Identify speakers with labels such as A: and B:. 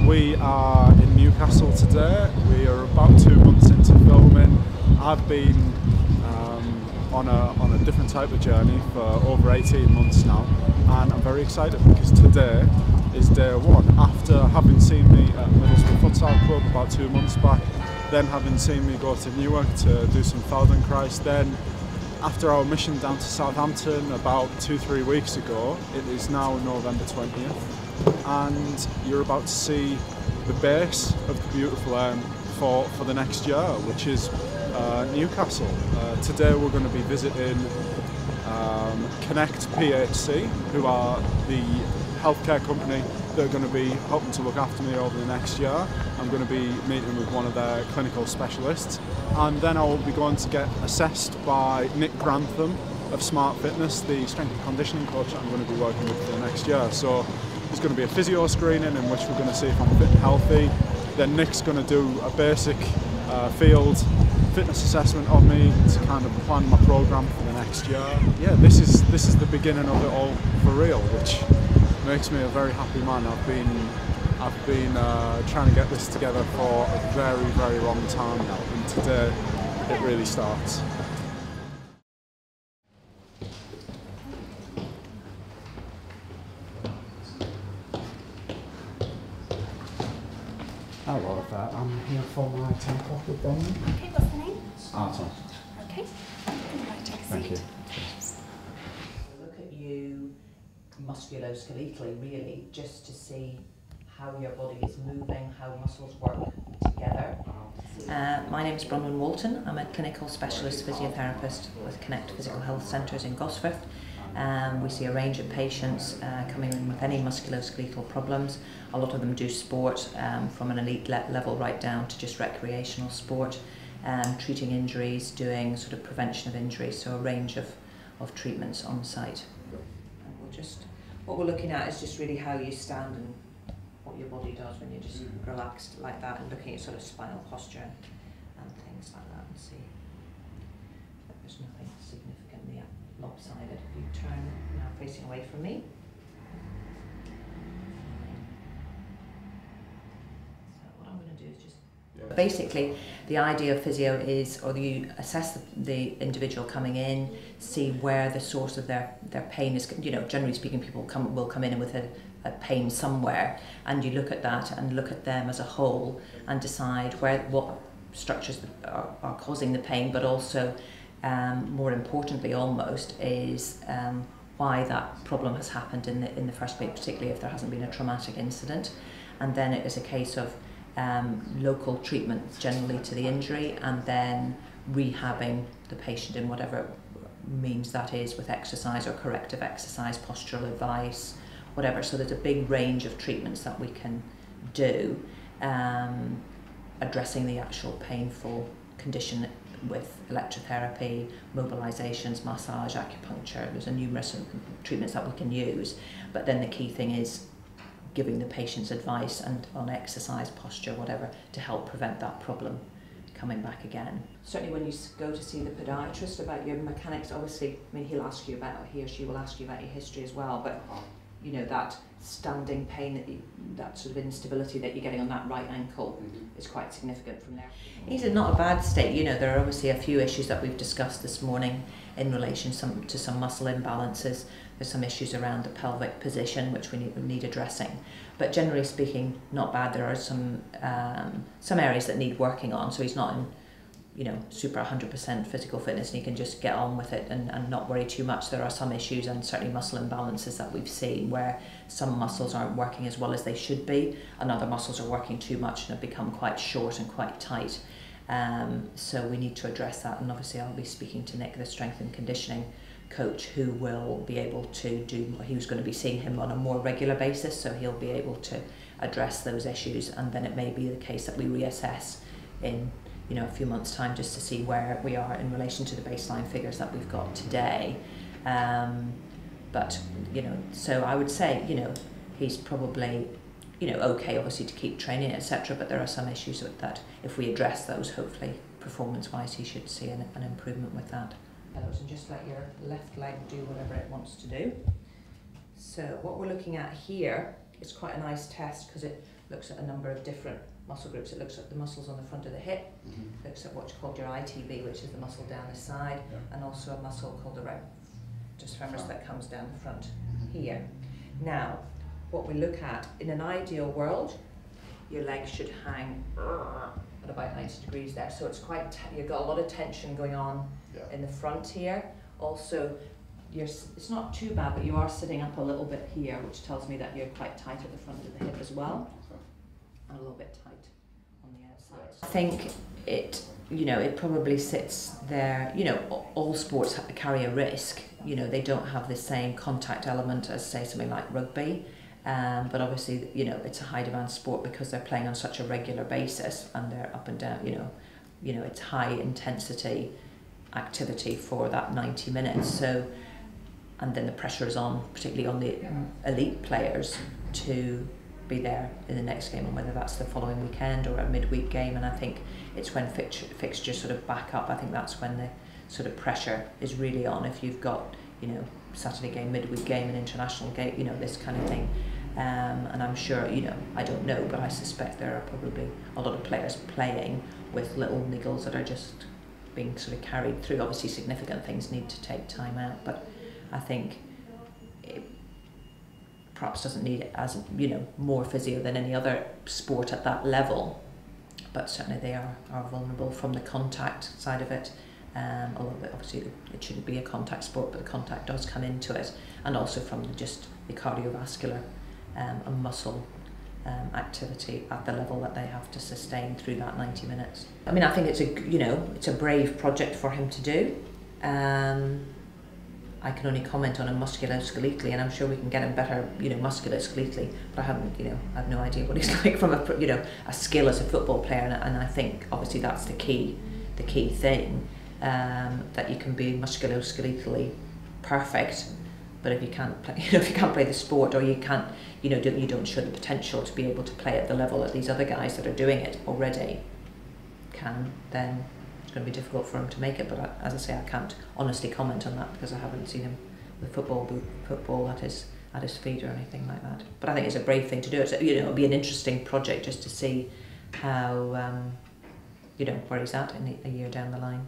A: We are in Newcastle today. We are about 2 months into filming. I've been on a different type of journey for over 18 months now, and I'm very excited because today is day one. After having seen me at Middlesbrough Futsal Club about 2 months back, then having seen me go to Newark to do some Feldenkrais, then after our mission down to Southampton about 2-3 weeks ago, it is now November 20th, and you're about to see the base of the beautiful aim for the next year, which is Newcastle. Today we're going to be visiting Connect PHC, who are the healthcare company that are going to be helping to look after me over the next year. I'm going to be meeting with one of their clinical specialists, and then I will be going to get assessed by Nick Grantham of Smart Fitness, the strength and conditioning coach that I'm going to be working with for the next year. So there's going to be a physio screening in which we're going to see if I'm fit and healthy. Then Nick's going to do a basic field fitness assessment of me to kind of plan my programme for the next year. Yeah, this is the beginning of it all for real, which makes me a very happy man. I've been trying to get this together for a very, very long time now, and today it really starts. Hello there, I'm here for my 10 o'clock with Bronwyn.
B: Okay, what's the name?
A: Arton.
B: Okay. Right, take a
A: Thank you.
C: Look at you musculoskeletally, really, just to see how your body is moving, how muscles work together.
D: My name is Bronwyn Walton. I'm a clinical specialist physiotherapist with Connect Physical Health Centres in Gosforth. We see a range of patients coming in with any musculoskeletal problems. A lot of them do sport from an elite level right down to just recreational sport, treating injuries, doing sort of prevention of injuries, so a range of treatments on site. And what we're looking at is just really how you stand and what your body does when you're just relaxed like that, and looking at sort of spinal posture and things like that, and see that there's nothing significantly lopsided. If you turn now facing away from me. So what I'm going to do is just... Basically, the idea of physio is, or you assess the individual coming in, see where the source of their pain is. You know, generally speaking, people will come in with a pain somewhere, and you look at that and look at them as a whole and decide what structures are causing the pain, but also more importantly almost is why that problem has happened in the first place, particularly if there hasn't been a traumatic incident. And then it is a case of local treatment generally to the injury, and then rehabbing the patient in whatever means that is, with exercise or corrective exercise, postural advice, whatever. So there's a big range of treatments that we can do, addressing the actual painful condition with electrotherapy, mobilizations, massage, acupuncture. There's a numerous treatments that we can use, but then the key thing is giving the patients advice and on exercise, posture, whatever, to help prevent that problem coming back again. Certainly when you go to see the podiatrist about your mechanics, obviously, I mean, he or she will ask you about your history as well, but you know, that standing pain, that sort of instability that you're getting on that right ankle is quite significant from there. He's in not a bad state. You know, there are obviously a few issues that we've discussed this morning in relation to some muscle imbalances. There's some issues around the pelvic position which we need addressing. But generally speaking, not bad. There are some areas that need working on, so he's not in, you know, super 100% physical fitness, and he can just get on with it and not worry too much. There are some issues, and certainly muscle imbalances that we've seen, where some muscles aren't working as well as they should be, and other muscles are working too much and have become quite short and quite tight. So we need to address that, and obviously I'll be speaking to Nick, the strength and conditioning coach, who will be able to he's going to be seeing him on a more regular basis, so he'll be able to address those issues, and then it may be the case that we reassess in, you know, a few months' time, just to see where we are in relation to the baseline figures that we've got today. But, you know, so I would say, you know, he's probably, you know, okay, obviously, to keep training, etc. But there are some issues with that. If we address those, hopefully, performance-wise, he should see an improvement with that. And just let your left leg do whatever it wants to do. So what we're looking at here is quite a nice test, because it looks at a number of different muscle groups. It looks at the muscles on the front of the hip, looks at what's called your ITB, which is the muscle down the side, and also a muscle called the rectus femoris that comes down the front here. Now, what we look at, in an ideal world, your legs should hang at about 90 degrees there. So it's quite, you've got a lot of tension going on in the front here. Also, it's not too bad, but you are sitting up a little bit here, which tells me that you're quite tight at the front of the hip as well, and a little bit tight on the outside. I think it probably sits there. All sports carry a risk. They don't have the same contact element as, say, something like rugby. But obviously, it's a high demand sport because they're playing on such a regular basis and they're up and down, it's high intensity activity for that 90 minutes. So, and then the pressure is on, particularly on the elite players, to be there in the next game, and whether that's the following weekend or a midweek game. And I think it's when fixtures sort of back up, I think that's when the sort of pressure is really on. If you've got, Saturday game, midweek game, an international game, this kind of thing. And I'm sure, I don't know, but I suspect there are probably a lot of players playing with little niggles that are just being sort of carried through. Obviously significant things need to take time out, but I think it perhaps doesn't need as, more physio than any other sport at that level, but certainly they are vulnerable from the contact side of it. Although obviously it shouldn't be a contact sport, but the contact does come into it, and also from just the cardiovascular and muscle activity at the level that they have to sustain through that 90 minutes. I mean, I think it's a brave project for him to do. I can only comment on him musculoskeletally, and I'm sure we can get him better, musculoskeletally, but I have no idea what he's like from a skill as a football player, and I think obviously that's the key thing, that you can be musculoskeletally perfect, but if you can't play the sport, or you can't, you don't show the potential to be able to play at the level that these other guys that are doing it already can, then it's going to be difficult for him to make it. But as I say, I can't honestly comment on that because I haven't seen him with football at his feet or anything like that. But I think it's a brave thing to do. It'll be an interesting project just to see how, where he's at in a year down the line.